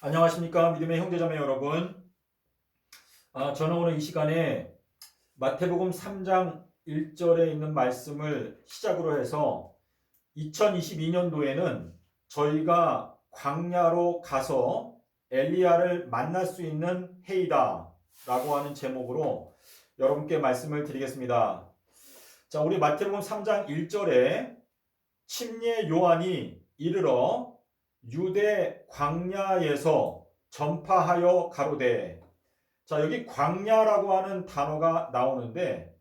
안녕하십니까 믿음의 형제자매 여러분. 저는 오늘 이 시간에 마태복음 3장 1절에 있는 말씀을 시작으로 해서 2022년도에는 저희가 광야로 가서 엘리야를 만날 수 있는 해이다 라고 하는 제목으로 여러분께 말씀을 드리겠습니다. 자, 우리 마태복음 3장 1절에 침례 요한이 이르러 유대 광야에서 전파하여 가로되. 자, 여기 광야라고 하는 단어가 나오는데,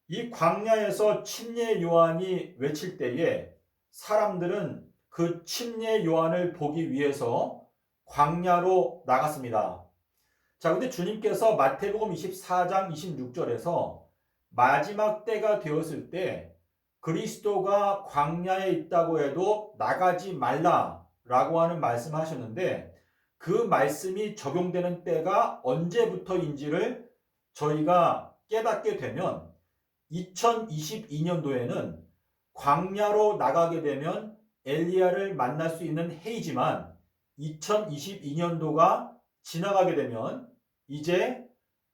이 광야에서 침례 요한이 외칠 때에 사람들은 그 침례 요한을 보기 위해서 광야로 나갔습니다. 자, 근데 주님께서 마태복음 24장 26절에서 마지막 때가 되었을 때 그리스도가 광야에 있다고 해도 나가지 말라라고 하는 말씀하셨는데, 그 말씀이 적용되는 때가 언제부터인지를 저희가 깨닫게 되면 2022년도에는 광야로 나가게 되면 엘리야를 만날 수 있는 해이지만, 2022년도가 지나가게 되면 이제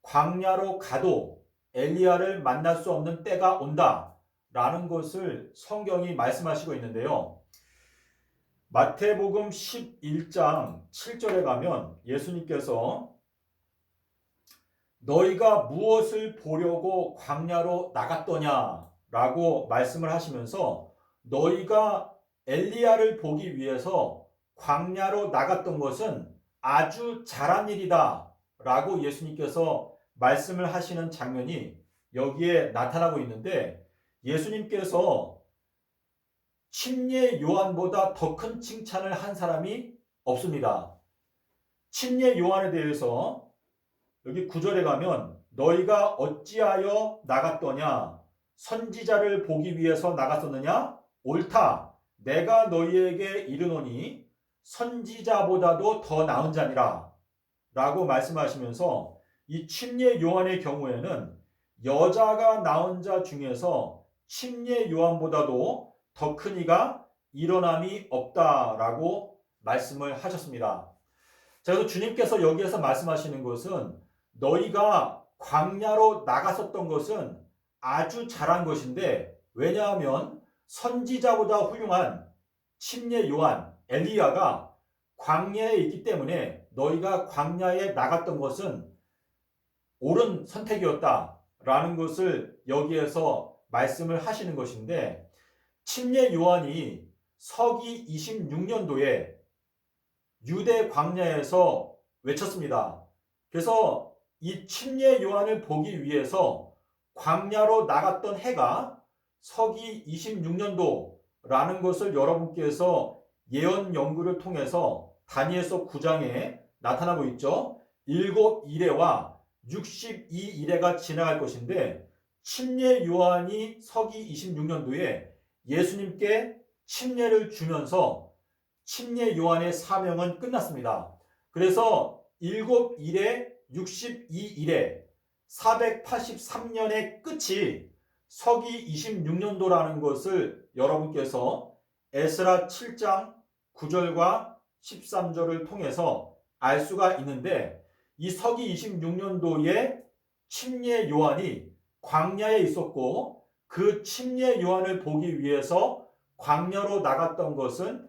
광야로 가도 엘리야를 만날 수 없는 때가 온다라는 것을 성경이 말씀하시고 있는데요. 마태복음 11장 7절에 가면 예수님께서 너희가 무엇을 보려고 광야로 나갔더냐라고 말씀을 하시면서, 너희가 엘리야를 보기 위해서 광야로 나갔던 것은 아주 잘한 일이다 라고 예수님께서 말씀을 하시는 장면이 여기에 나타나고 있는데, 예수님께서 침례 요한보다 더 큰 칭찬을 한 사람이 없습니다. 침례 요한에 대해서 여기 9절에 가면 너희가 어찌하여 나갔더냐? 선지자를 보기 위해서 나갔었느냐? 옳다. 내가 너희에게 이르노니 선지자보다도 더 나은 자니라 라고 말씀하시면서, 이 침례 요한의 경우에는 여자가 낳은 자 중에서 침례 요한보다도 더 큰 이가 일어남이 없다라고 말씀을 하셨습니다. 자, 그래서 주님께서 여기에서 말씀하시는 것은 너희가 광야로 나갔었던 것은 아주 잘한 것인데, 왜냐하면 선지자보다 훌륭한 침례 요한 엘리야가 광야에 있기 때문에 너희가 광야에 나갔던 것은 옳은 선택이었다라는 것을 여기에서 말씀을 하시는 것인데, 침례 요한이 서기 26년도에 유대 광야에서 외쳤습니다. 그래서 이 침례 요한을 보기 위해서 광야로 나갔던 해가 서기 26년도라는 것을 여러분께서 예언 연구를 통해서 다니엘서 9장에 나타나고 있죠. 7일에와 62일에가 지나갈 것인데, 침례 요한이 서기 26년도에 예수님께 침례를 주면서 침례 요한의 사명은 끝났습니다. 그래서 7일에 62일에 483년의 끝이 서기 26년도라는 것을 여러분께서 에스라 7장 9절과 13절을 통해서 알 수가 있는데, 이 서기 26년도에 침례 요한이 광야에 있었고, 그 침례 요한을 보기 위해서 광야로 나갔던 것은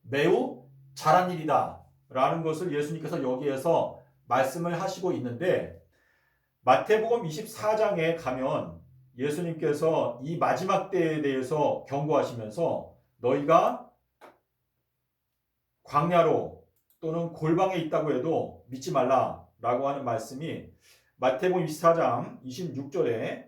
매우 잘한 일이다 라는 것을 예수님께서 여기에서 말씀을 하시고 있는데, 마태복음 24장에 가면 예수님께서 이 마지막 때에 대해서 경고하시면서 너희가 광야로 또는 골방에 있다고 해도 믿지 말라 라고 하는 말씀이 마태복음 24장 26절에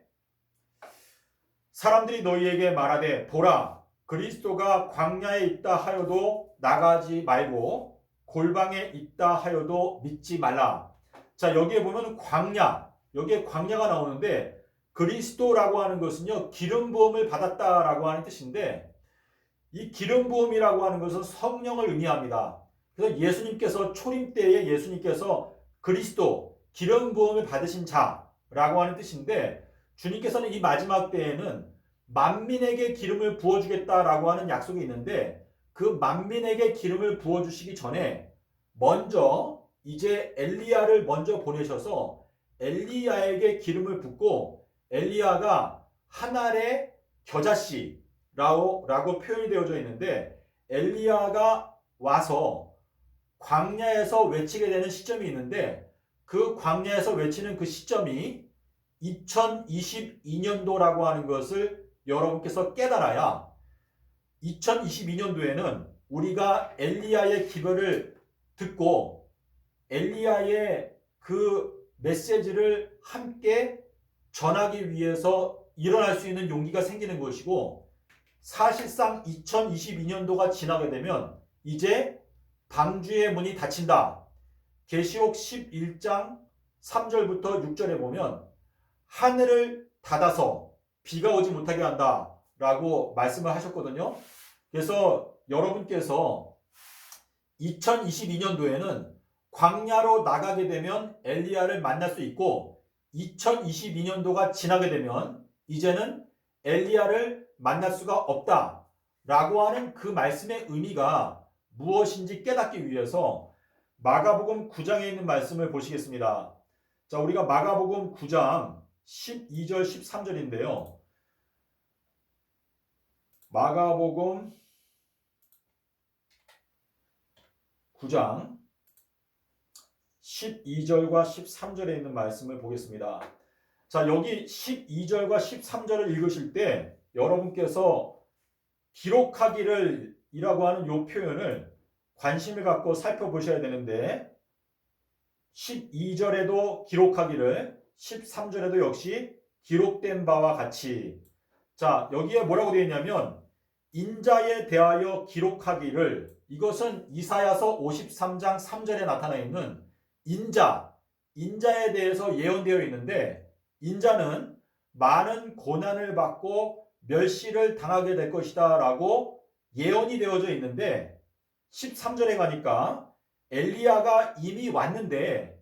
사람들이 너희에게 말하되 보라, 그리스도가 광야에 있다 하여도 나가지 말고 골방에 있다 하여도 믿지 말라. 자, 여기에 보면 광야, 여기에 광야가 나오는데, 그리스도라고 하는 것은요, 기름 부음을 받았다라고 하는 뜻인데, 이 기름 부음이라고 하는 것은 성령을 의미합니다. 그래서 예수님께서 초림 때에 예수님께서 그리스도, 기름 부음을 받으신 자라고 하는 뜻인데, 주님께서는 이 마지막 때에는 만민에게 기름을 부어주겠다라고 하는 약속이 있는데, 그 만민에게 기름을 부어주시기 전에 먼저 이제 엘리야를 먼저 보내셔서 엘리야에게 기름을 붓고 엘리야가 한 알의 겨자씨라고 표현이 되어져 있는데 엘리야가 와서 광야에서 외치게 되는 시점이 있는데 그 광야에서 외치는 그 시점이 2022년도라고 하는 것을 여러분께서 깨달아야 2022년도에는 우리가 엘리야의 기별을 듣고 엘리야의 그 메시지를 함께 전하기 위해서 일어날 수 있는 용기가 생기는 것이고 사실상 2022년도가 지나게 되면 이제 방주의 문이 닫힌다. 계시록 11장 3절부터 6절에 보면 하늘을 닫아서 비가 오지 못하게 한다 라고 말씀을 하셨거든요. 그래서 여러분께서 2022년도에는 광야로 나가게 되면 엘리야를 만날 수 있고 2022년도가 지나게 되면 이제는 엘리야를 만날 수가 없다 라고 하는 그 말씀의 의미가 무엇인지 깨닫기 위해서 마가복음 9장에 있는 말씀을 보시겠습니다. 자, 우리가 마가복음 9장 12절 13절인데요. 마가복음 9장 12절과 13절에 있는 말씀을 보겠습니다. 자, 여기 12절과 13절을 읽으실 때 여러분께서 기록하기를 이라고 하는 이 표현을 관심을 갖고 살펴보셔야 되는데 12절에도 기록하기를 13절에도 역시 기록된 바와 같이 자 여기에 뭐라고 되어 있냐면 인자에 대하여 기록하기를 이것은 이사야서 53장 3절에 나타나 있는 인자에 대해서 예언되어 있는데 인자는 많은 고난을 받고 멸시를 당하게 될 것이다 라고 예언이 되어져 있는데 13절에 가니까 엘리야가 이미 왔는데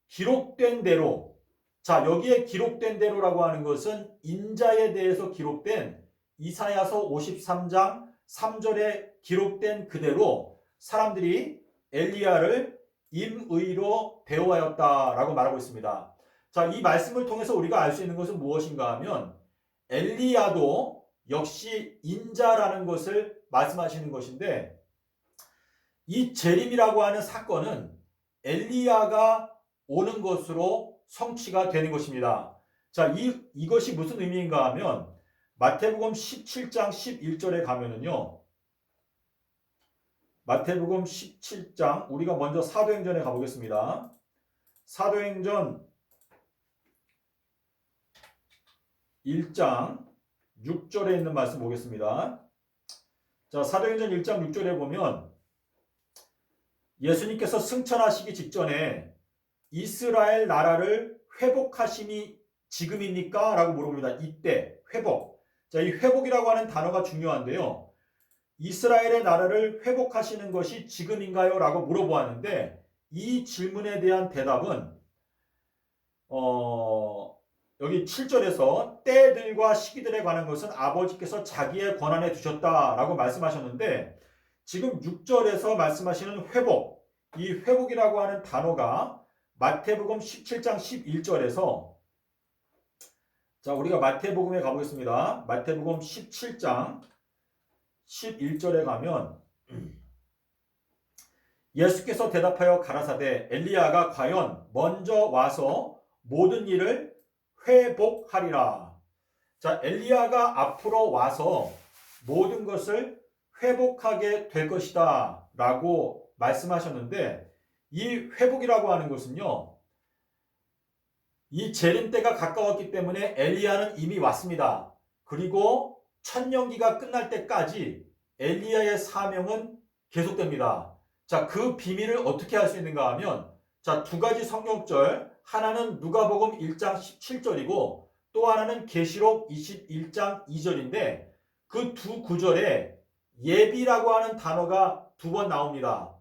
기록된 대로 자 여기에 기록된 대로라고 하는 것은 인자에 대해서 기록된 이사야서 53장 3절에 기록된 그대로 사람들이 엘리야를 임의로 대우하였다라고 말하고 있습니다. 자, 이 말씀을 통해서 우리가 알 수 있는 것은 무엇인가 하면 엘리야도 역시 인자라는 것을 말씀하시는 것인데 이 재림이라고 하는 사건은 엘리야가 오는 것으로 성취가 되는 것입니다. 자, 이것이 무슨 의미인가 하면 마태복음 17장 11절에 가면은요. 마태복음 17장 우리가 먼저 사도행전에 가보겠습니다. 사도행전 1장 6절에 있는 말씀 보겠습니다. 자, 사도행전 1장 6절에 보면 예수님께서 승천하시기 직전에 이스라엘 나라를 회복하심이 지금입니까? 라고 물어봅니다. 이때 회복. 자, 이 회복이라고 하는 단어가 중요한데요. 이스라엘의 나라를 회복하시는 것이 지금인가요? 라고 물어보았는데 이 질문에 대한 대답은 여기 7절에서 때들과 시기들에 관한 것은 아버지께서 자기의 권한에 두셨다라고 말씀하셨는데 지금 6절에서 말씀하시는 회복, 이 회복이라고 하는 단어가 마태복음 17장 11절에서 자 우리가 마태복음에 가보겠습니다. 마태복음 17장 11절에 가면 예수께서 대답하여 가라사대 엘리야가 과연 먼저 와서 모든 일을 회복하리라. 자, 엘리야가 앞으로 와서 모든 것을 회복하게 될 것이다 라고 말씀하셨는데 이 회복이라고 하는 것은요. 이 재림 때가 가까웠기 때문에 엘리야는 이미 왔습니다. 그리고 천년기가 끝날 때까지 엘리야의 사명은 계속됩니다. 자, 그 비밀을 어떻게 할 수 있는가 하면 자, 두 가지 성경절 하나는 누가복음 1장 17절이고 또 하나는 계시록 21장 2절인데 그 두 구절에 예비라고 하는 단어가 두 번 나옵니다.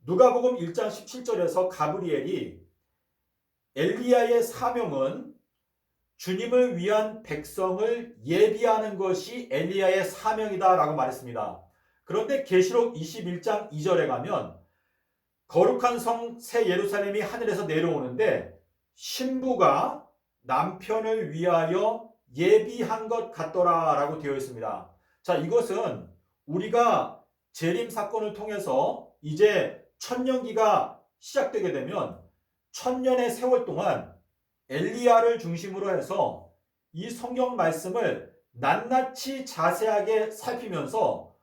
누가복음 1장 17절에서 가브리엘이 엘리야의 사명은 주님을 위한 백성을 예비하는 것이 엘리야의 사명이다 라고 말했습니다. 그런데 계시록 21장 2절에 가면 거룩한 성 새 예루살렘이 하늘에서 내려오는데 신부가 남편을 위하여 예비한 것 같더라 라고 되어 있습니다. 자, 이것은 우리가 재림 사건을 통해서 이제 천년기가 시작되게 되면 천년의 세월 동안 엘리야를 중심으로 해서 이 성경 말씀을 낱낱이 자세하게 살피면서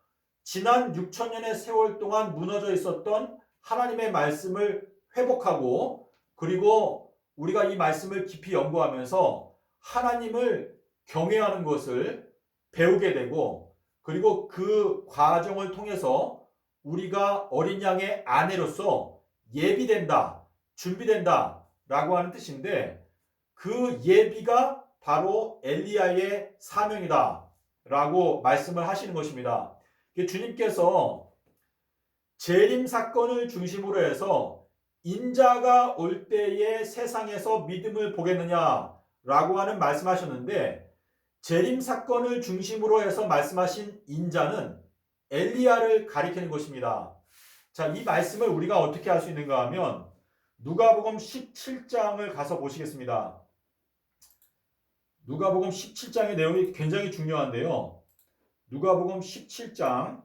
지난 6천년의 세월 동안 무너져 있었던 하나님의 말씀을 회복하고, 그리고 우리가 이 말씀을 깊이 연구하면서 하나님을 경외하는 것을 배우게 되고, 그리고 그 과정을 통해서 우리가 어린 양의 아내로서 예비된다, 준비된다 라고 하는 뜻인데, 그 예비가 바로 엘리야의 사명이다 라고 말씀을 하시는 것입니다. 주님께서 재림 사건을 중심으로 해서 인자가 올 때에 세상에서 믿음을 보겠느냐라고 하는 말씀하셨는데, 재림 사건을 중심으로 해서 말씀하신 인자는 엘리야를 가리키는 것입니다. 자, 이 말씀을 우리가 어떻게 할 수 있는가 하면 누가복음 17장을 가서 보시겠습니다. 누가복음 17장의 내용이 굉장히 중요한데요. 누가복음 17장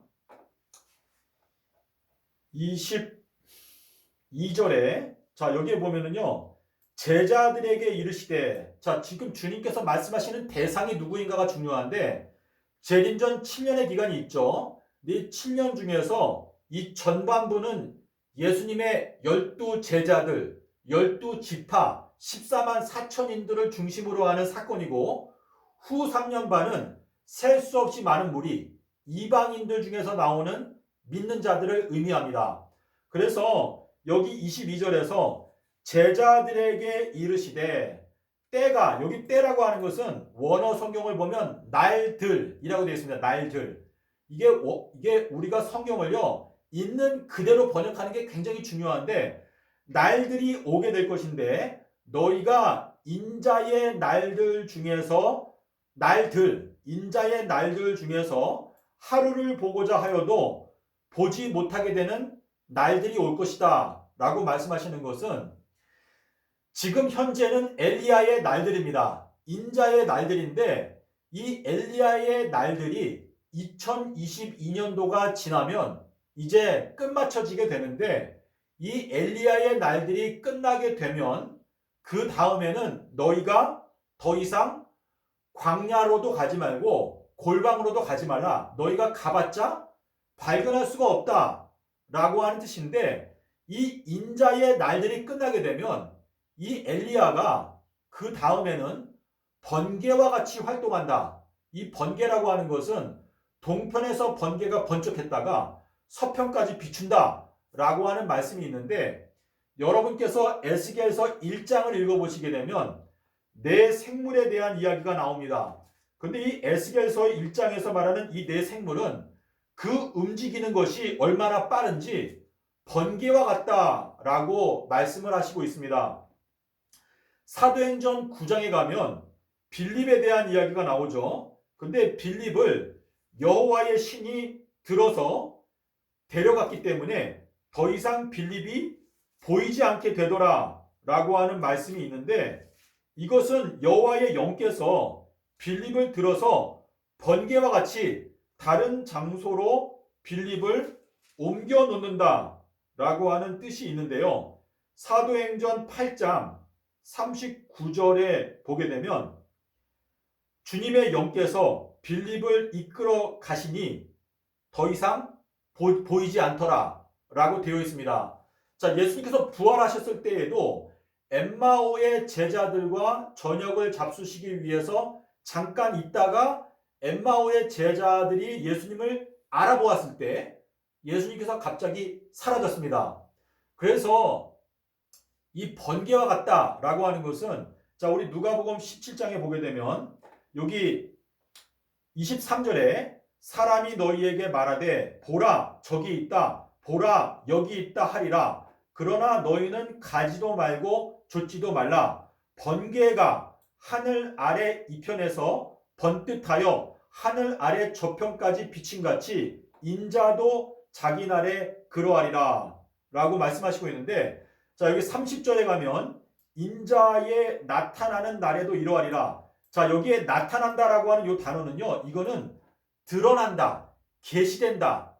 22절에 자, 여기에 보면은요. 제자들에게 이르시되, 자, 지금 주님께서 말씀하시는 대상이 누구인가가 중요한데, 재림전 7년의 기간이 있죠. 이 7년 중에서 이 전반부는 예수님의 12 제자들, 12 지파, 14만 4천인들을 중심으로 하는 사건이고, 후 3년 반은 셀 수 없이 많은 무리, 이방인들 중에서 나오는 믿는 자들을 의미합니다. 그래서 여기 22절에서 제자들에게 이르시되, 때가, 여기 때라고 하는 것은 원어 성경을 보면 날들이라고 되어 있습니다. 날들. 이게 우리가 성경을요, 있는 그대로 번역하는 게 굉장히 중요한데, 날들이 오게 될 것인데, 너희가 인자의 날들 중에서 인자의 날들 중에서 하루를 보고자 하여도 보지 못하게 되는 날들이 올 것이다 라고 말씀하시는 것은, 지금 현재는 엘리야의 날들입니다. 인자의 날들인데, 이 엘리야의 날들이 2022년도가 지나면 이제 끝마쳐지게 되는데, 이 엘리야의 날들이 끝나게 되면 그 다음에는 너희가 더 이상 광야로도 가지 말고 골방으로도 가지 말라. 너희가 가봤자 발견할 수가 없다 라고 하는 뜻인데, 이 인자의 날들이 끝나게 되면 이 엘리야가 그 다음에는 번개와 같이 활동한다. 이 번개라고 하는 것은 동편에서 번개가 번쩍했다가 서편까지 비춘다 라고 하는 말씀이 있는데, 여러분께서 에스겔서 1장을 읽어보시게 되면 네 생물에 대한 이야기가 나옵니다. 근데 이 에스겔서 1장에서 말하는 이 네 생물은 그 움직이는 것이 얼마나 빠른지 번개와 같다라고 말씀을 하시고 있습니다. 사도행전 9장에 가면 빌립에 대한 이야기가 나오죠. 근데 빌립을 여호와의 신이 들어서 데려갔기 때문에 더 이상 빌립이 보이지 않게 되더라 라고 하는 말씀이 있는데, 이것은 여호와의 영께서 빌립을 들어서 번개와 같이 다른 장소로 빌립을 옮겨 놓는다 라고 하는 뜻이 있는데요. 사도행전 8장 39절에 보게 되면 주님의 영께서 빌립을 이끌어 가시니 더 이상 보이지 않더라 라고 되어 있습니다. 자, 예수님께서 부활하셨을 때에도 엠마오의 제자들과 저녁을 잡수시기 위해서 잠깐 있다가 엠마오의 제자들이 예수님을 알아보았을 때 예수님께서 갑자기 사라졌습니다. 그래서 이 번개와 같다라고 하는 것은, 자, 우리 누가복음 17장에 보게 되면 여기 23절에 사람이 너희에게 말하되 보라 저기 있다, 보라 여기 있다 하리라. 그러나 너희는 가지도 말고 좇지도 말라. 번개가 하늘 아래 이편에서 번뜩하여 하늘 아래 저편까지 비침같이 인자도 자기 날에 그러하리라 라고 말씀하시고 있는데, 자, 여기 30절에 가면 인자의 나타나는 날에도 이러하리라. 자, 여기에 나타난다라고 하는 이 단어는요, 이거는 드러난다, 계시된다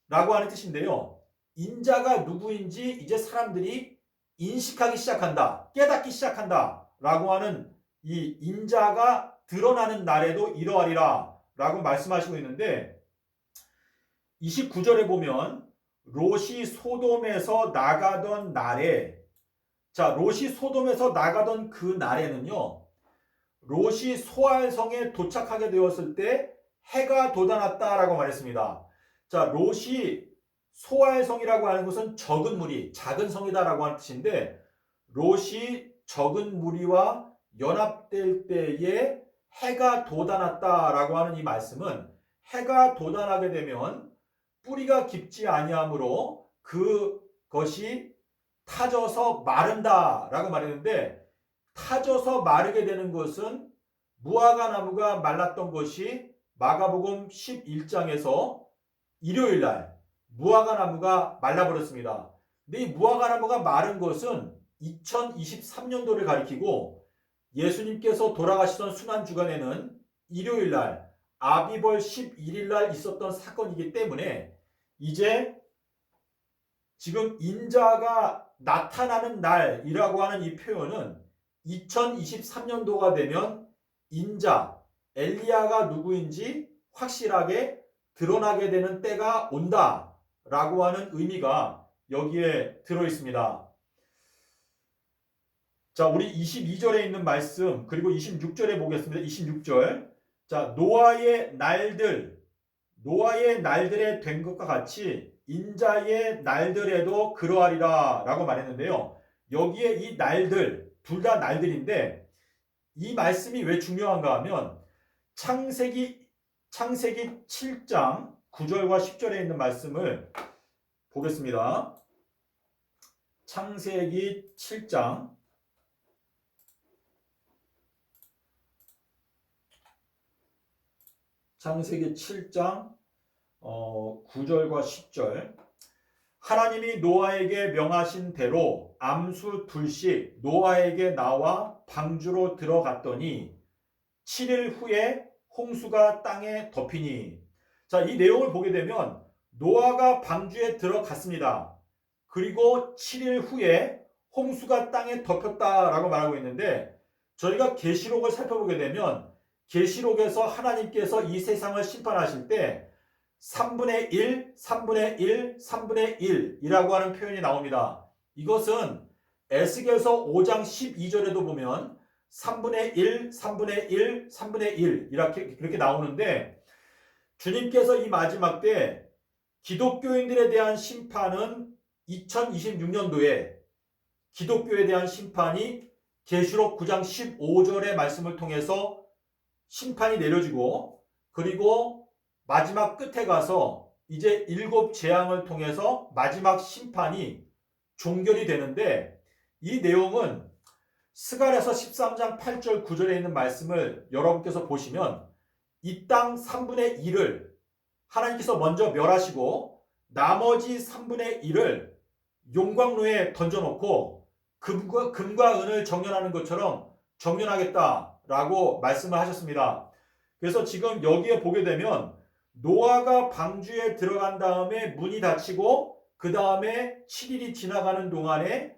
라고 하는 뜻인데요. 인자가 누구인지 이제 사람들이 인식하기 시작한다, 깨닫기 시작한다 라고 하는 이 인자가 드러나는 날에도 이러하리라 라고 말씀하시고 있는데, 29절에 보면 롯이 소돔에서 나가던 날에, 자, 롯이 소돔에서 나가던 그 날에는요, 롯이 소알성에 도착하게 되었을 때 해가 돋아났다라고 말했습니다. 자, 롯이 소알성이라고 하는 것은 적은 무리, 작은 성이다라고 하는 뜻인데, 롯이 적은 무리와 연합될 때에 해가 돋아났다라고 하는 이 말씀은, 해가 돋아나게 되면 뿌리가 깊지 아니하므로 그것이 타져서 마른다라고 말했는데, 타져서 마르게 되는 것은 무화과 나무가 말랐던 것이 마가복음 11장에서 일요일 날 무화과 나무가 말라버렸습니다. 근데 이 무화과 나무가 마른 것은 2023년도를 가리키고, 예수님께서 돌아가시던 순환주간에는 일요일 날 아비벌 11일 날 있었던 사건이기 때문에, 이제 지금 인자가 나타나는 날이라고 하는 이 표현은 2023년도가 되면 인자, 엘리야가 누구인지 확실하게 드러나게 되는 때가 온다라고 하는 의미가 여기에 들어 있습니다. 자, 우리 22절에 있는 말씀, 그리고 26절에 보겠습니다. 26절. 자, 노아의 날들에 된 것과 같이 인자의 날들에도 그러하리라 라고 말했는데요. 여기에 이 날들, 둘 다 날들인데, 이 말씀이 왜 중요한가 하면 창세기 7장 9절과 10절에 있는 말씀을 보겠습니다. 창세기 7장 9절과 10절. 하나님이 노아에게 명하신 대로 암수 둘씩 노아에게 나와 방주로 들어갔더니 7일 후에 홍수가 땅에 덮이니. 자, 이 내용을 보게 되면 노아가 방주에 들어갔습니다. 그리고 7일 후에 홍수가 땅에 덮였다라고 말하고 있는데, 저희가 계시록을 살펴보게 되면 계시록에서 하나님께서 이 세상을 심판하실 때 3분의 1, 3분의 1, 3분의 1이라고 하는 표현이 나옵니다. 이것은 에스겔서 5장 12절에도 보면 3분의 1, 3분의 1, 3분의 1 이렇게 나오는데, 주님께서 이 마지막 때 기독교인들에 대한 심판은 2026년도에 기독교에 대한 심판이 계시록 9장 15절의 말씀을 통해서 심판이 내려지고, 그리고 마지막 끝에 가서 이제 7 재앙을 통해서 마지막 심판이 종결이 되는데, 이 내용은 스가랴서 13장 8절 9절에 있는 말씀을 여러분께서 보시면 이 땅 3분의 1을 하나님께서 먼저 멸하시고 나머지 3분의 1을 용광로에 던져놓고 금과 은을 정련하는 것처럼 정련하겠다라고 말씀을 하셨습니다. 그래서 지금 여기에 보게 되면 노아가 방주에 들어간 다음에 문이 닫히고, 그 다음에 7일이 지나가는 동안에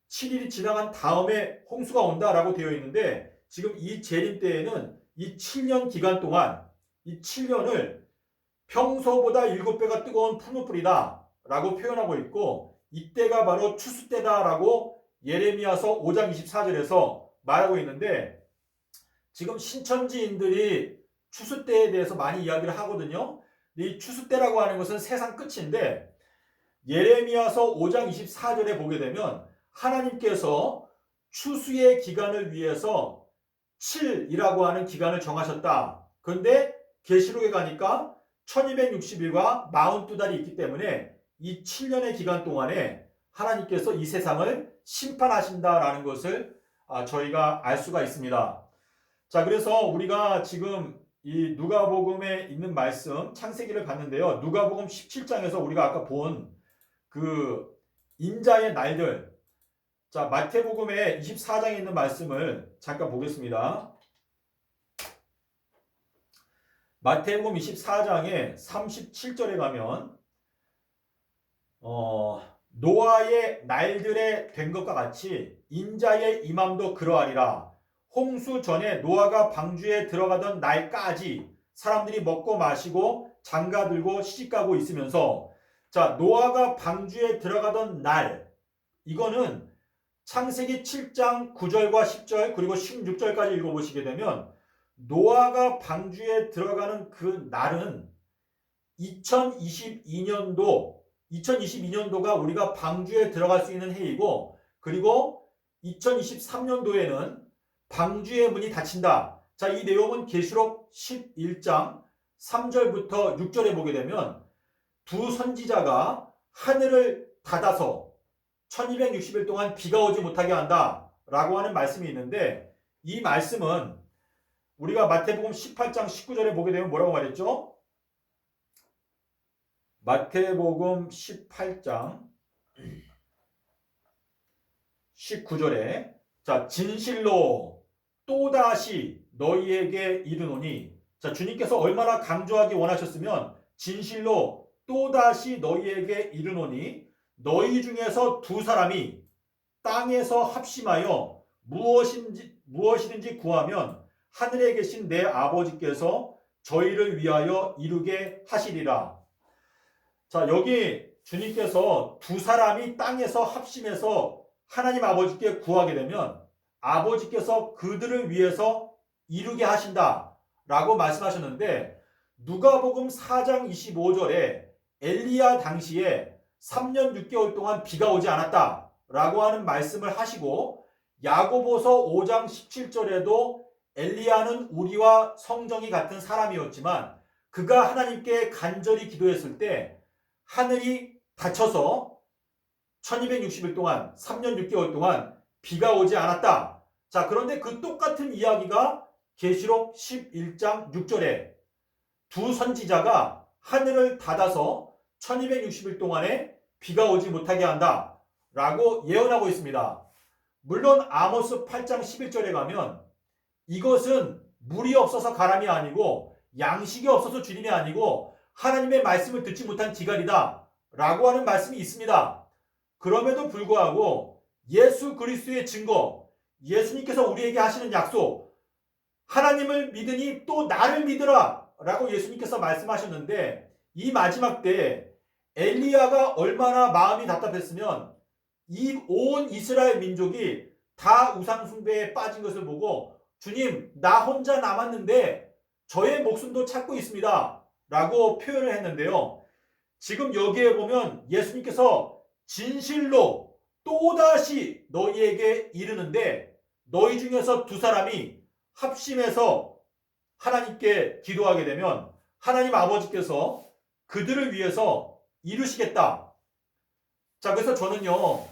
7일이 지나간 다음에 홍수가 온다라고 되어 있는데, 지금 이 재림 때에는 이 7년 기간 동안 이 7년을 평소보다 7배가 뜨거운 풀무불이다 라고 표현하고 있고, 이때가 바로 추수 때다라고 예레미야서 5장 24절에서 말하고 있는데, 지금 신천지인들이 추수 때에 대해서 많이 이야기를 하거든요. 이 추수 때라고 하는 것은 세상 끝인데, 예레미야서 5장 24절에 보게 되면 하나님께서 추수의 기간을 위해서 7이라고 하는 기간을 정하셨다. 그런데 계시록에 가니까 1260일과 42달이 있기 때문에 이 7년의 기간 동안에 하나님께서 이 세상을 심판하신다라는 것을 저희가 알 수가 있습니다. 자, 그래서 우리가 지금 이 누가복음에 있는 말씀 창세기를 봤는데요. 누가복음 17장에서 우리가 아까 본 그 인자의 날들. 자, 마태복음의 24장에 있는 말씀을 잠깐 보겠습니다. 마태복음 24장에 37절에 가면 노아의 날들에 된 것과 같이 인자의 임함도 그러하리라. 홍수 전에 노아가 방주에 들어가던 날까지 사람들이 먹고 마시고 장가들고 시집가고 있으면서, 자, 노아가 방주에 들어가던 날, 이거는 창세기 7장 9절과 10절 그리고 16절까지 읽어보시게 되면 노아가 방주에 들어가는 그 날은 2022년도가 우리가 방주에 들어갈 수 있는 해이고, 그리고 2023년도에는 방주의 문이 닫힌다. 자, 이 내용은 계시록 11장 3절부터 6절에 보게 되면 두 선지자가 하늘을 닫아서 1260일 동안 비가 오지 못하게 한다 라고 하는 말씀이 있는데, 이 말씀은 우리가 마태복음 18장 19절에 보게 되면 뭐라고 말했죠? 마태복음 18장 19절에 자, 진실로 또다시 너희에게 이르노니, 자, 주님께서 얼마나 강조하기 원하셨으면 진실로 또다시 너희에게 이르노니 너희 중에서 두 사람이 땅에서 합심하여 무엇이든지 구하면 하늘에 계신 내 아버지께서 저희를 위하여 이루게 하시리라. 자, 여기 주님께서 두 사람이 땅에서 합심해서 하나님 아버지께 구하게 되면 아버지께서 그들을 위해서 이루게 하신다 라고 말씀하셨는데, 누가복음 4장 25절에 엘리야 당시에 3년 6개월 동안 비가 오지 않았다 라고 하는 말씀을 하시고, 야고보서 5장 17절에도 엘리야는 우리와 성정이 같은 사람이었지만 그가 하나님께 간절히 기도했을 때 하늘이 닫혀서 1260일 동안 3년 6개월 동안 비가 오지 않았다. 자, 그런데 그 똑같은 이야기가 계시록 11장 6절에 두 선지자가 하늘을 닫아서 1260일 동안에 비가 오지 못하게 한다 라고 예언하고 있습니다. 물론 아모스 8장 11절에 가면 이것은 물이 없어서 가람이 아니고 양식이 없어서 주림이 아니고 하나님의 말씀을 듣지 못한 지갈이다 라고 하는 말씀이 있습니다. 그럼에도 불구하고 예수 그리스도의 증거, 예수님께서 우리에게 하시는 약속, 하나님을 믿으니 또 나를 믿으라 라고 예수님께서 말씀하셨는데, 이 마지막 때에 엘리야가 얼마나 마음이 답답했으면 이 온 이스라엘 민족이 다 우상 숭배에 빠진 것을 보고 주님, 나 혼자 남았는데 저의 목숨도 찾고 있습니다 라고 표현을 했는데요. 지금 여기에 보면 예수님께서 진실로 또다시 너희에게 이르는데, 너희 중에서 두 사람이 합심해서 하나님께 기도하게 되면 하나님 아버지께서 그들을 위해서 이루시겠다. 자, 그래서 저는요,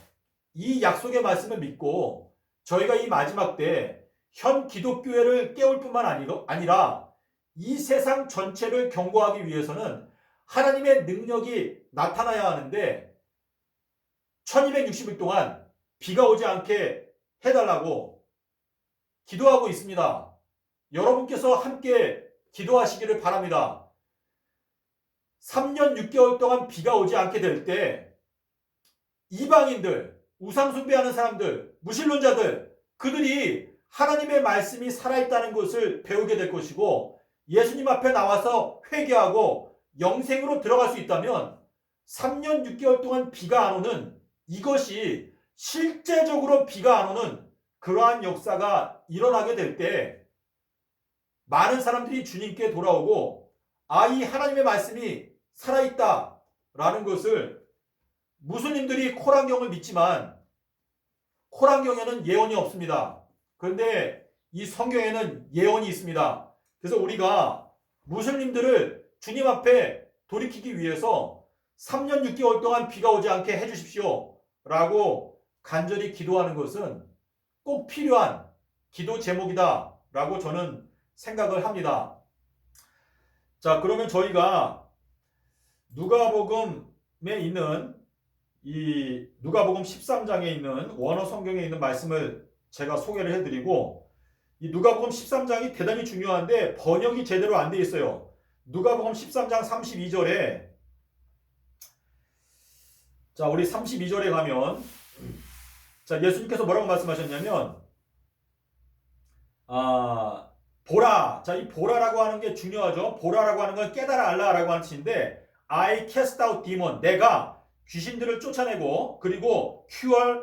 이 약속의 말씀을 믿고 저희가 이 마지막 때 현 기독교회를 깨울 뿐만 아니라 이 세상 전체를 경고하기 위해서는 하나님의 능력이 나타나야 하는데 1260일 동안 비가 오지 않게 해달라고 기도하고 있습니다. 여러분께서 함께 기도하시기를 바랍니다. 3년 6개월 동안 비가 오지 않게 될 때 이방인들, 우상숭배하는 사람들, 무신론자들, 그들이 하나님의 말씀이 살아있다는 것을 배우게 될 것이고, 예수님 앞에 나와서 회개하고 영생으로 들어갈 수 있다면 3년 6개월 동안 비가 안 오는, 이것이 실제적으로 비가 안 오는 그러한 역사가 일어나게 될 때 많은 사람들이 주님께 돌아오고, 이 하나님의 말씀이 살아있다 라는 것을, 무슬림들이 코란경을 믿지만 코란경에는 예언이 없습니다. 그런데 이 성경에는 예언이 있습니다. 그래서 우리가 무슬림들을 주님 앞에 돌이키기 위해서 3년 6개월 동안 비가 오지 않게 해주십시오 라고 간절히 기도하는 것은 꼭 필요한 기도 제목이다 라고 저는 생각을 합니다. 자, 그러면 저희가 누가복음에 있는 이 누가복음 13장에 있는 원어 성경에 있는 말씀을 제가 소개를 해드리고, 이 누가복음 13장이 대단히 중요한데 번역이 제대로 안 돼 있어요. 누가복음 13장 32절에, 자 우리 32절에 가면, 자 예수님께서 뭐라고 말씀하셨냐면, 보라. 자, 이 보라라고 하는 게 중요하죠. 보라라고 하는 건 깨달아 알라라고 하는 뜻인데, I cast out demon. 내가 귀신들을 쫓아내고, 그리고 cure,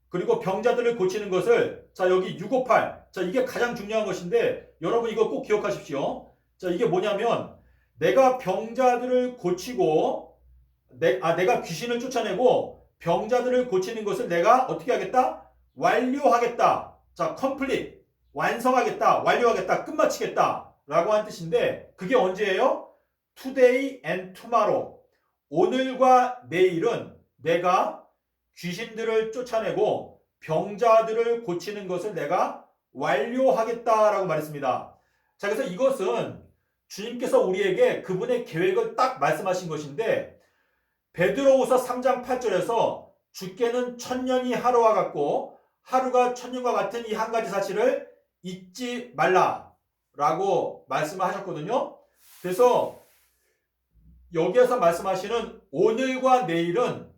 그리고 병자들을 고치는 것을, 자, 여기 658. 자, 이게 가장 중요한 것인데, 여러분 이거 꼭 기억하십시오. 자, 이게 뭐냐면, 내가 병자들을 고치고, 내가 귀신을 쫓아내고, 병자들을 고치는 것을 내가 어떻게 하겠다? 완료하겠다. 자, complete. 완성하겠다, 완료하겠다, 끝마치겠다 라고 한 뜻인데, 그게 언제예요? Today and tomorrow. 오늘과 내일은 내가 귀신들을 쫓아내고 병자들을 고치는 것을 내가 완료하겠다라고 말했습니다. 자, 그래서 이것은 주님께서 우리에게 그분의 계획을 딱 말씀하신 것인데, 베드로후서 3장 8절에서 주께는 천년이 하루와 같고 하루가 천년과 같은 이 한 가지 사실을 잊지 말라라고 말씀을 하셨거든요. 그래서 여기에서 말씀하시는 오늘과 내일은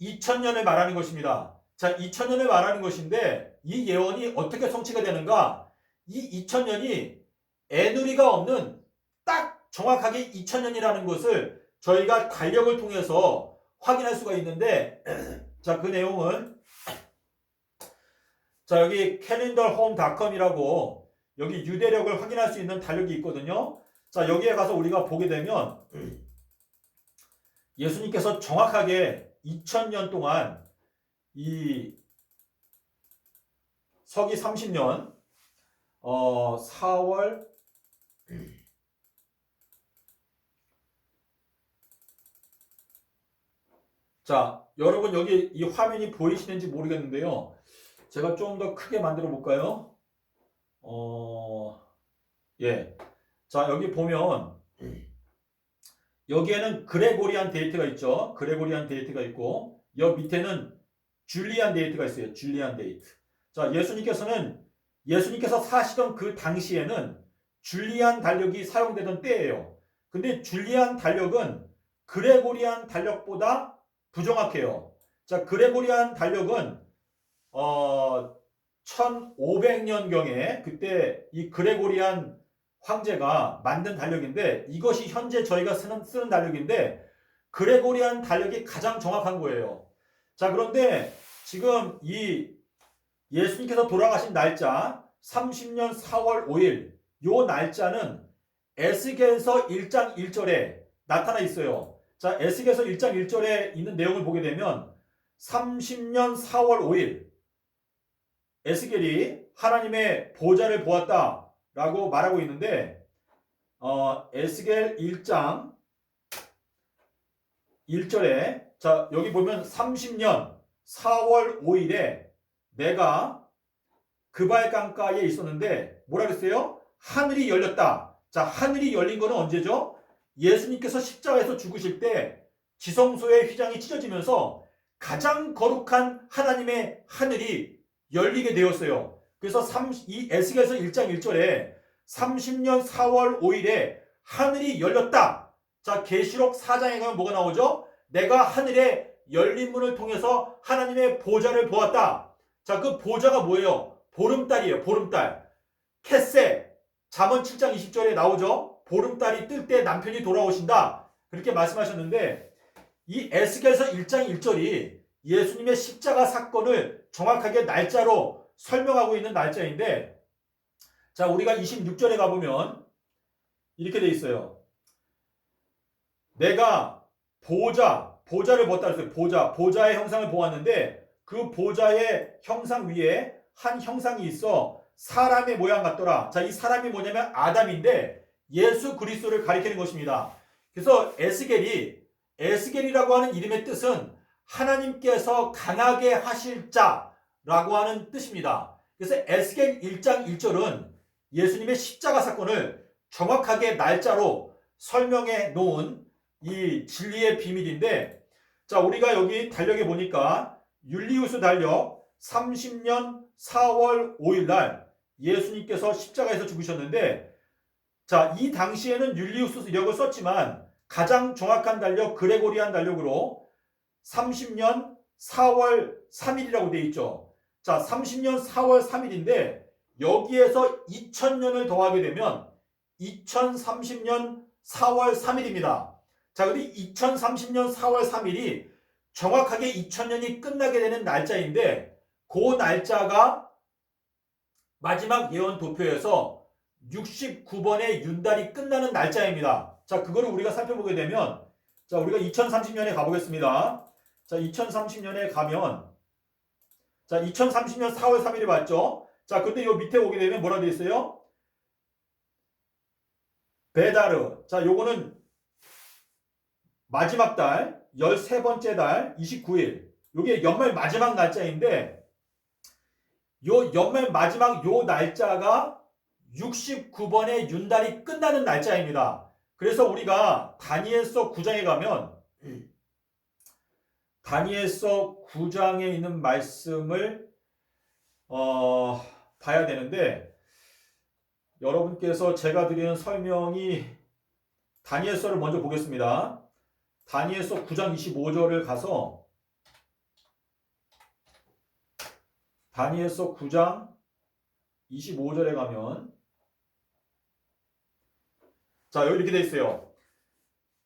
2000년을 말하는 것입니다. 자, 2000년을 말하는 것인데, 이 예언이 어떻게 성취가 되는가? 이 2000년이 애누리가 없는 딱 정확하게 2000년이라는 것을 저희가 달력을 통해서 확인할 수가 있는데, 자, 그 내용은, 자, 여기 calendarhome.com이라고 여기 유대력을 확인할 수 있는 달력이 있거든요. 자, 여기에 가서 우리가 보게 되면 예수님께서 정확하게 2000년 동안 이 서기 30년 4월 자, 여러분 여기 이 화면이 보이시는지 모르겠는데요. 제가 좀 더 크게 만들어 볼까요? 예. 자, 여기 보면 여기에는 그레고리안 데이트가 있죠. 그레고리안 데이트가 있고, 여기 밑에는 줄리안 데이트가 있어요. 줄리안 데이트. 자, 예수님께서 사시던 그 당시에는 줄리안 달력이 사용되던 때예요. 근데 줄리안 달력은 그레고리안 달력보다 부정확해요. 자, 그레고리안 달력은 1500년경에 그때 이 그레고리안 황제가 만든 달력인데, 이것이 현재 저희가 쓰는 달력인데, 그레고리안 달력이 가장 정확한 거예요. 자, 그런데 지금 이 예수님께서 돌아가신 날짜 30년 4월 5일 요 날짜는 에스겔서 1장 1절에 나타나 있어요. 자, 에스겔서 1장 1절에 있는 내용을 보게 되면 30년 4월 5일 에스겔이 하나님의 보좌를 보았다라고 말하고 있는데, 에스겔 1장 1절에, 자, 여기 보면 30년 4월 5일에 내가 그발 강가에 있었는데 뭐라 그랬어요? 하늘이 열렸다. 자, 하늘이 열린 거는 언제죠? 예수님께서 십자가에서 죽으실 때 지성소의 휘장이 찢어지면서 가장 거룩한 하나님의 하늘이 열리게 되었어요. 그래서 이 에스겔서 1장 1절에 30년 4월 5일에 하늘이 열렸다. 자, 계시록 4장에 가면 뭐가 나오죠? 내가 하늘의 열린 문을 통해서 하나님의 보좌를 보았다. 자, 그 보좌가 뭐예요? 보름달이에요. 보름달. 캐세. 잠언 7장 20절에 나오죠? 보름달이 뜰 때 남편이 돌아오신다. 그렇게 말씀하셨는데, 이 에스겔서 1장 1절이 예수님의 십자가 사건을 정확하게 날짜로 설명하고 있는 날짜인데, 자, 우리가 26절에 가보면 이렇게 돼 있어요. 내가 보좌를 보았다 그랬어요. 보좌의 형상을 보았는데, 그 보좌의 형상 위에 한 형상이 있어 사람의 모양 같더라. 자, 이 사람이 뭐냐면 아담인데 예수 그리스도를 가리키는 것입니다. 그래서 에스겔이라고 하는 이름의 뜻은 하나님께서 강하게 하실 자라고 하는 뜻입니다. 그래서 에스겔 1장 1절은 예수님의 십자가 사건을 정확하게 날짜로 설명해 놓은 이 진리의 비밀인데, 자, 우리가 여기 달력에 보니까 율리우스 달력 30년 4월 5일 날 예수님께서 십자가에서 죽으셨는데, 자, 이 당시에는 율리우스 이력을 썼지만 가장 정확한 달력 그레고리안 달력으로 30년 4월 3일이라고 되어 있죠. 자, 30년 4월 3일인데 여기에서 2000년을 더하게 되면 2030년 4월 3일입니다. 자, 근데 2030년 4월 3일이 정확하게 2000년이 끝나게 되는 날짜인데, 그 날짜가 마지막 예언 도표에서 69번의 윤달이 끝나는 날짜입니다. 자, 그거를 우리가 살펴보게 되면, 자, 우리가 2030년에 가보겠습니다. 자, 2030년에 가면, 자, 2030년 4월 3일이 맞죠? 자, 근데 요 밑에 오게 되면 뭐라 되어 있어요? 베다르. 자, 요거는 마지막 달, 13번째 달, 29일. 요게 연말 마지막 날짜인데, 요 연말 마지막 요 날짜가 69번의 윤달이 끝나는 날짜입니다. 그래서 우리가 다니엘서 9장에 가면, 다니엘서 9장에 있는 말씀을 봐야 되는데, 여러분께서 제가 드리는 설명이, 다니엘서를 먼저 보겠습니다. 다니엘서 9장 25절을 가서, 다니엘서 9장 25절에 가면, 자, 여기 이렇게 돼 있어요.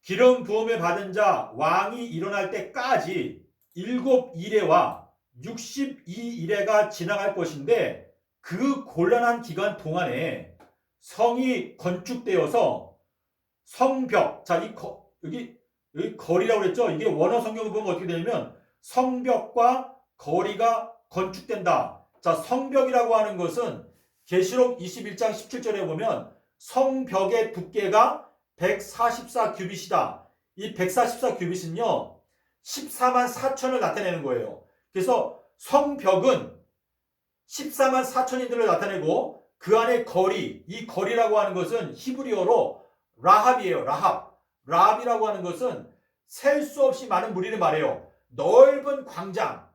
기름 부음을 받은 자 왕이 일어날 때까지 7일에와 62일에가 지나갈 것인데, 그 곤란한 기간 동안에 성이 건축되어서 성벽, 자, 여기 거리라고 그랬죠? 이게 원어 성경을 보면 어떻게 되냐면 성벽과 거리가 건축된다. 자, 성벽이라고 하는 것은 계시록 21장 17절에 보면 성벽의 두께가 144규빗이다. 이 144규빗은요 14만 4천을 나타내는 거예요. 그래서 성벽은 14만 4천인들을 나타내고, 그 안에 거리, 이 거리라고 하는 것은 히브리어로 라합이에요. 라합이라고 하는 것은 셀 수 없이 많은 무리를 말해요. 넓은 광장,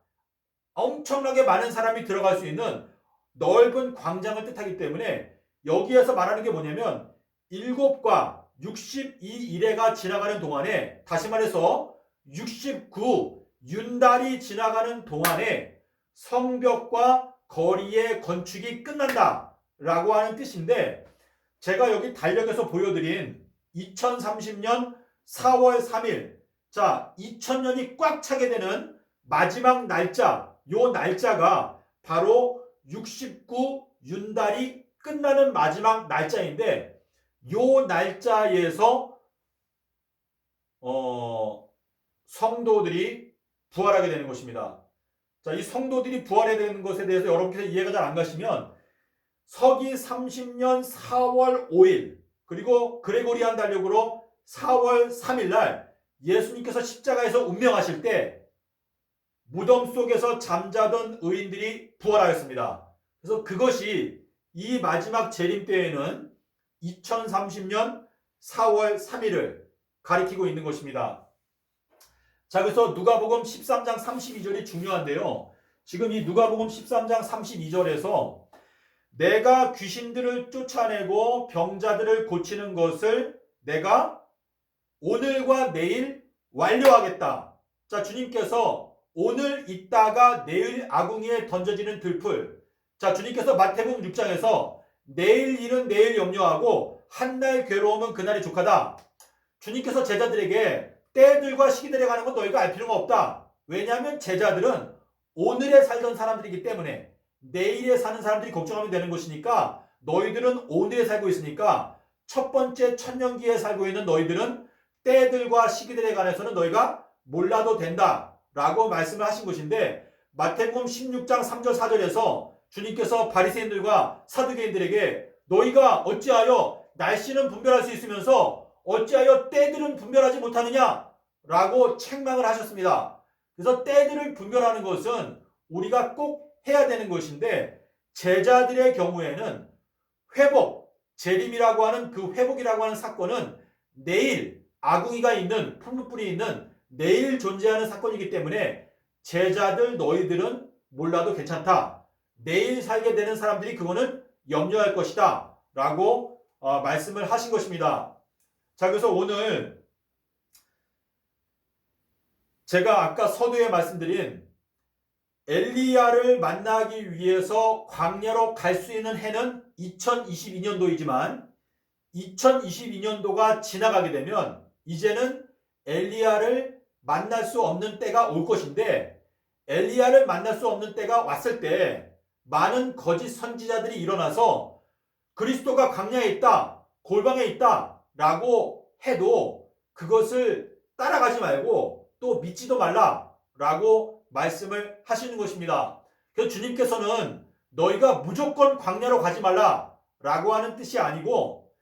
엄청나게 많은 사람이 들어갈 수 있는 넓은 광장을 뜻하기 때문에, 여기에서 말하는 게 뭐냐면 7과 62일에가 지나가는 동안에, 다시 말해서 69 윤달이 지나가는 동안에 성벽과 거리의 건축이 끝난다 라고 하는 뜻인데, 제가 여기 달력에서 보여드린 2030년 4월 3일, 자, 2000년이 꽉 차게 되는 마지막 날짜, 요 날짜가 바로 69 윤달이 끝나는 마지막 날짜인데, 요 날짜에서 성도들이 부활하게 되는 것입니다. 자, 이 성도들이 부활해야 되는 것에 대해서 여러분께서 이해가 잘 안 가시면 서기 30년 4월 5일, 그리고 그레고리안 달력으로 4월 3일 날 예수님께서 십자가에서 운명하실 때 무덤 속에서 잠자던 의인들이 부활하였습니다. 그래서 그것이 이 마지막 재림 때에는 2030년 4월 3일을 가리키고 있는 것입니다. 자, 그래서 누가복음 13장 32절이 중요한데요. 지금 이 누가복음 13장 32절에서 내가 귀신들을 쫓아내고 병자들을 고치는 것을 내가 오늘과 내일 완료하겠다. 자, 주님께서 오늘 있다가 내일 아궁이에 던져지는 들풀. 자, 주님께서 마태복음 6장에서 내일 일은 내일 염려하고 한날 괴로움은 그날이 족하다. 주님께서 제자들에게 때들과 시기들에 관한 건 너희가 알 필요가 없다. 왜냐하면 제자들은 오늘에 살던 사람들이기 때문에 내일에 사는 사람들이 걱정하면 되는 것이니까, 너희들은 오늘에 살고 있으니까 첫 번째 천년기에 살고 있는 너희들은 때들과 시기들에 관해서는 너희가 몰라도 된다 라고 말씀을 하신 것인데, 마태복음 16장 3절 4절에서 주님께서 바리새인들과 사두개인들에게 너희가 어찌하여 날씨는 분별할 수 있으면서 어찌하여 때들은 분별하지 못하느냐 라고 책망을 하셨습니다. 그래서 때들을 분별하는 것은 우리가 꼭 해야 되는 것인데, 제자들의 경우에는 회복, 재림이라고 하는 그 회복이라고 하는 사건은 내일 아궁이가 있는, 풀무불이 있는 내일 존재하는 사건이기 때문에 제자들 너희들은 몰라도 괜찮다. 내일 살게 되는 사람들이 그거는 염려할 것이다. 라고 말씀을 하신 것입니다. 자, 그래서 오늘 제가 아까 서두에 말씀드린 엘리야를 만나기 위해서 광야로 갈 수 있는 해는 2022년도이지만 2022년도가 지나가게 되면 이제는 엘리야를 만날 수 없는 때가 올 것인데, 엘리야를 만날 수 없는 때가 왔을 때 많은 거짓 선지자들이 일어나서 그리스도가 광야에 있다, 골방에 있다 라고 해도 그것을 따라가지 말고 또 믿지도 말라 라고 말씀을 하시는 것입니다. 그래서 주님께서는 너희가 무조건 광야로 가지 말라 라고 하는 뜻이 아니고,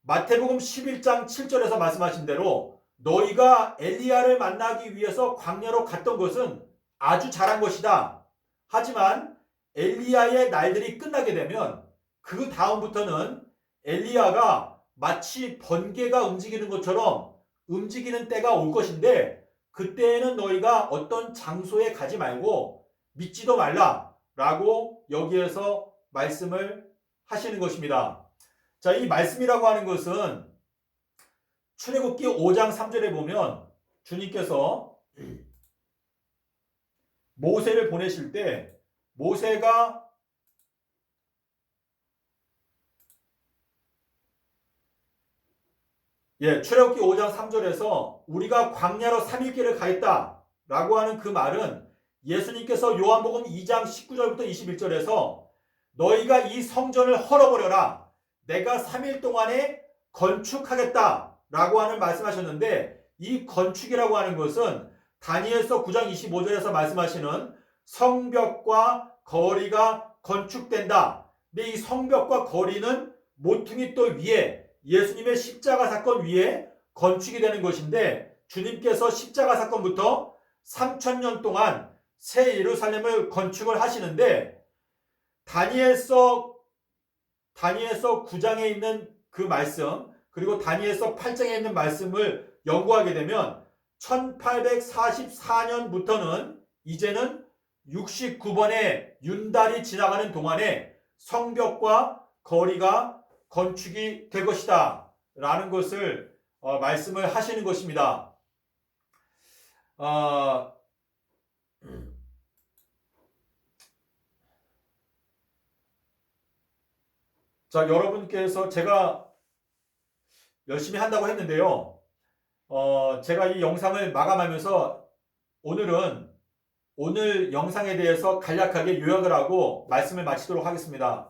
마태복음 11장 7절에서 말씀하신 대로 너희가 엘리야를 만나기 위해서 광야로 갔던 것은 아주 잘한 것이다. 하지만 엘리야의 날들이 끝나게 되면 그 다음부터는 엘리야가 마치 번개가 움직이는 것처럼 움직이는 때가 올 것인데, 그때에는 너희가 어떤 장소에 가지 말고 믿지도 말라 라고 여기에서 말씀을 하시는 것입니다. 자, 이 말씀이라고 하는 것은 출애굽기 5장 3절에 보면 주님께서 모세를 보내실 때 모세가 출애굽기 5장 3절에서 우리가 광야로 3일길을 가겠다 라고 하는 그 말은 예수님께서 요한복음 2장 19절부터 21절에서 너희가 이 성전을 헐어버려라, 내가 3일 동안에 건축하겠다 라고 하는 말씀하셨는데, 이 건축이라고 하는 것은 다니엘서 9장 25절에서 말씀하시는 성벽과 거리가 건축된다. 근데 이 성벽과 거리는 모퉁이 돌 위에 예수님의 십자가 사건 위에 건축이 되는 것인데, 주님께서 십자가 사건부터 3000년 동안 새 예루살렘을 건축을 하시는데, 다니엘서 9장에 있는 그 말씀, 그리고 다니엘서 8장에 있는 말씀을 연구하게 되면 1844년부터는 이제는 69번의 윤달이 지나가는 동안에 성벽과 거리가 건축이 될 것이다 라는 것을 말씀을 하시는 것입니다. 자, 여러분께서 제가 열심히 한다고 했는데요. 제가 이 영상을 마감하면서 오늘 영상에 대해서 간략하게 요약을 하고 말씀을 마치도록 하겠습니다.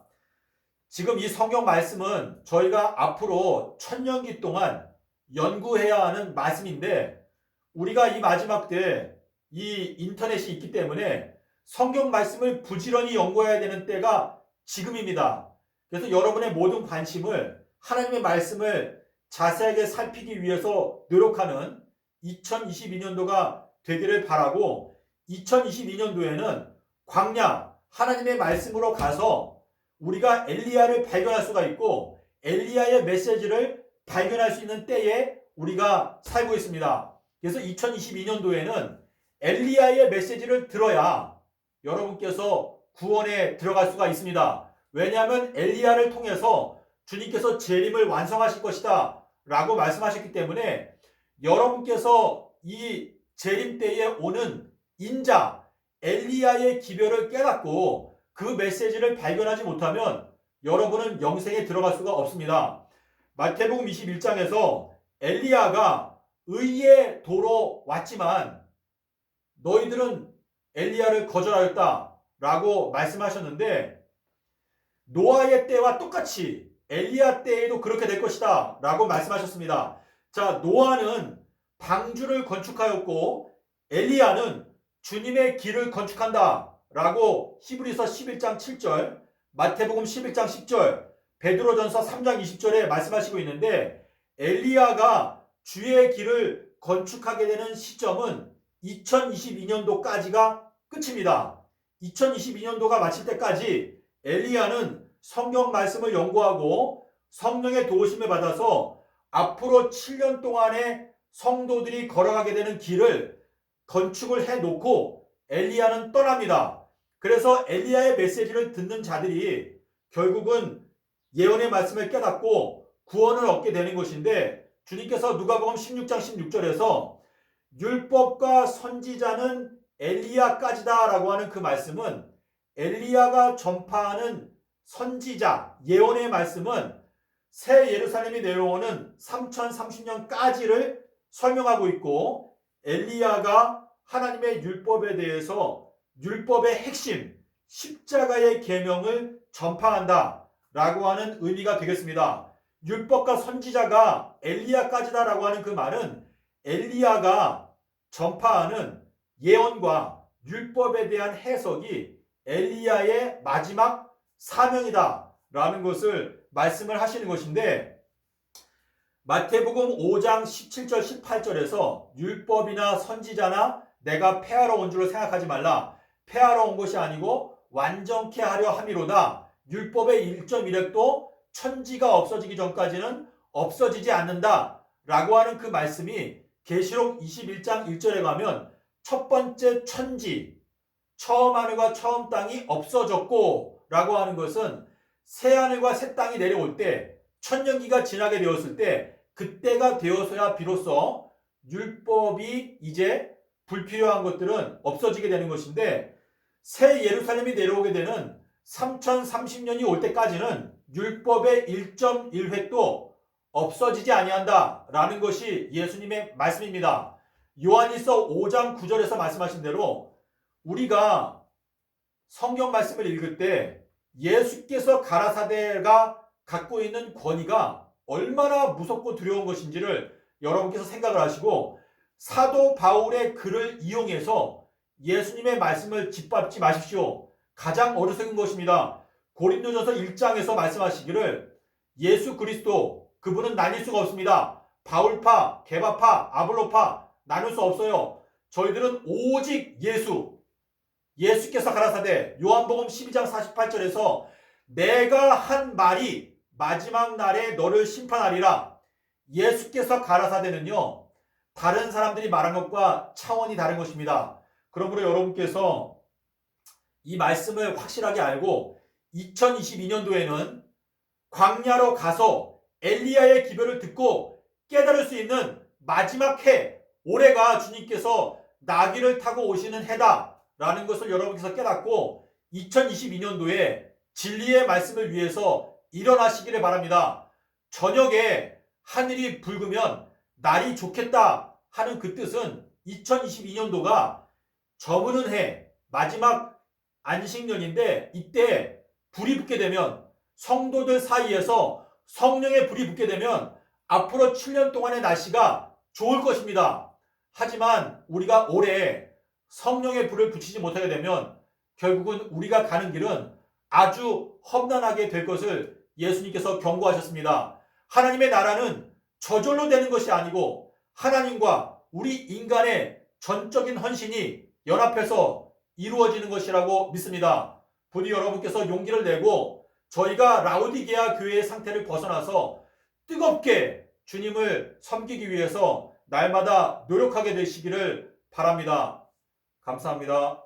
지금 이 성경 말씀은 저희가 앞으로 1000년기 동안 연구해야 하는 말씀인데, 우리가 이 마지막 때 이 인터넷이 있기 때문에 성경 말씀을 부지런히 연구해야 되는 때가 지금입니다. 그래서 여러분의 모든 관심을 하나님의 말씀을 자세하게 살피기 위해서 노력하는 2022년도가 되기를 바라고, 2022년도에는 광야 하나님의 말씀으로 가서 우리가 엘리야를 발견할 수가 있고 엘리야의 메시지를 발견할 수 있는 때에 우리가 살고 있습니다. 그래서 2022년도에는 엘리야의 메시지를 들어야 여러분께서 구원에 들어갈 수가 있습니다. 왜냐하면 엘리야를 통해서 주님께서 재림을 완성하실 것이다 라고 말씀하셨기 때문에, 여러분께서 이 재림 때에 오는 인자 엘리야의 기별을 깨닫고 그 메시지를 발견하지 못하면 여러분은 영생에 들어갈 수가 없습니다. 마태복음 21장에서 엘리야가 의의 도로 왔지만 너희들은 엘리야를 거절하였다 라고 말씀하셨는데, 노아의 때와 똑같이 엘리야 때에도 그렇게 될 것이다 라고 말씀하셨습니다. 자, 노아는 방주를 건축하였고 엘리야는 주님의 길을 건축한다 라고 히브리서 11장 7절, 마태복음 11장 10절, 베드로전서 3장 20절에 말씀하시고 있는데, 엘리야가 주의 길을 건축하게 되는 시점은 2022년도까지가 끝입니다. 2022년도가 마칠 때까지 엘리야는 성경 말씀을 연구하고 성령의 도우심을 받아서 앞으로 7년 동안의 성도들이 걸어가게 되는 길을 건축을 해놓고 엘리야는 떠납니다. 그래서 엘리야의 메시지를 듣는 자들이 결국은 예언의 말씀을 깨닫고 구원을 얻게 되는 것인데, 주님께서 누가복음 16장 16절에서 율법과 선지자는 엘리야까지다 라고 하는 그 말씀은, 엘리야가 전파하는 선지자 예언의 말씀은 새 예루살렘이 내려오는 3030년까지를 설명하고 있고, 엘리야가 하나님의 율법에 대해서 율법의 핵심 십자가의 계명을 전파한다 라고 하는 의미가 되겠습니다. 율법과 선지자가 엘리야까지다 라고 하는 그 말은 엘리야가 전파하는 예언과 율법에 대한 해석이 엘리야의 마지막 사명이다 라는 것을 말씀을 하시는 것인데, 마태복음 5장 17절 18절에서 율법이나 선지자나 내가 폐하러 온 줄로 생각하지 말라. 폐하러 온 것이 아니고 완전케 하려 함이로다. 율법의 1.1획도 천지가 없어지기 전까지는 없어지지 않는다 라고 하는 그 말씀이 계시록 21장 1절에 가면 첫 번째 천지, 처음 하늘과 처음 땅이 없어졌고 라고 하는 것은 새 하늘과 새 땅이 내려올 때, 천년기가 지나게 되었을 때, 그때가 되어서야 비로소 율법이 이제 불필요한 것들은 없어지게 되는 것인데, 새 예루살렘이 내려오게 되는 3030년이 올 때까지는 율법의 1.1획도 없어지지 아니한다 라는 것이 예수님의 말씀입니다. 요한일서 5장 9절에서 말씀하신 대로 우리가 성경 말씀을 읽을 때 예수께서 가라사대가 갖고 있는 권위가 얼마나 무섭고 두려운 것인지를 여러분께서 생각을 하시고, 사도 바울의 글을 이용해서 예수님의 말씀을 짓밟지 마십시오. 가장 어리석은 것입니다. 고린도전서 1장에서 말씀하시기를 예수 그리스도 그분은 나뉠 수가 없습니다. 바울파, 게바파, 아볼로파 나눌 수 없어요. 저희들은 오직 예수께서 가라사대, 요한복음 12장 48절에서 내가 한 말이 마지막 날에 너를 심판하리라. 예수께서 가라사대는요, 다른 사람들이 말한 것과 차원이 다른 것입니다. 그러므로 여러분께서 이 말씀을 확실하게 알고 2022년도에는 광야로 가서 엘리야의 기별을 듣고 깨달을 수 있는 마지막 해, 올해가 주님께서 나귀를 타고 오시는 해다 라는 것을 여러분께서 깨닫고 2022년도에 진리의 말씀을 위해서 일어나시기를 바랍니다. 저녁에 하늘이 붉으면 날이 좋겠다 하는 그 뜻은 2022년도가 저무는 해, 마지막 안식년인데, 이때 불이 붙게 되면, 성도들 사이에서 성령의 불이 붙게 되면 앞으로 7년 동안의 날씨가 좋을 것입니다. 하지만 우리가 올해 성령의 불을 붙이지 못하게 되면 결국은 우리가 가는 길은 아주 험난하게 될 것을 예수님께서 경고하셨습니다. 하나님의 나라는 저절로 되는 것이 아니고 하나님과 우리 인간의 전적인 헌신이 연합해서 이루어지는 것이라고 믿습니다. 부디 여러분께서 용기를 내고 저희가 라오디게아 교회의 상태를 벗어나서 뜨겁게 주님을 섬기기 위해서 날마다 노력하게 되시기를 바랍니다. 감사합니다.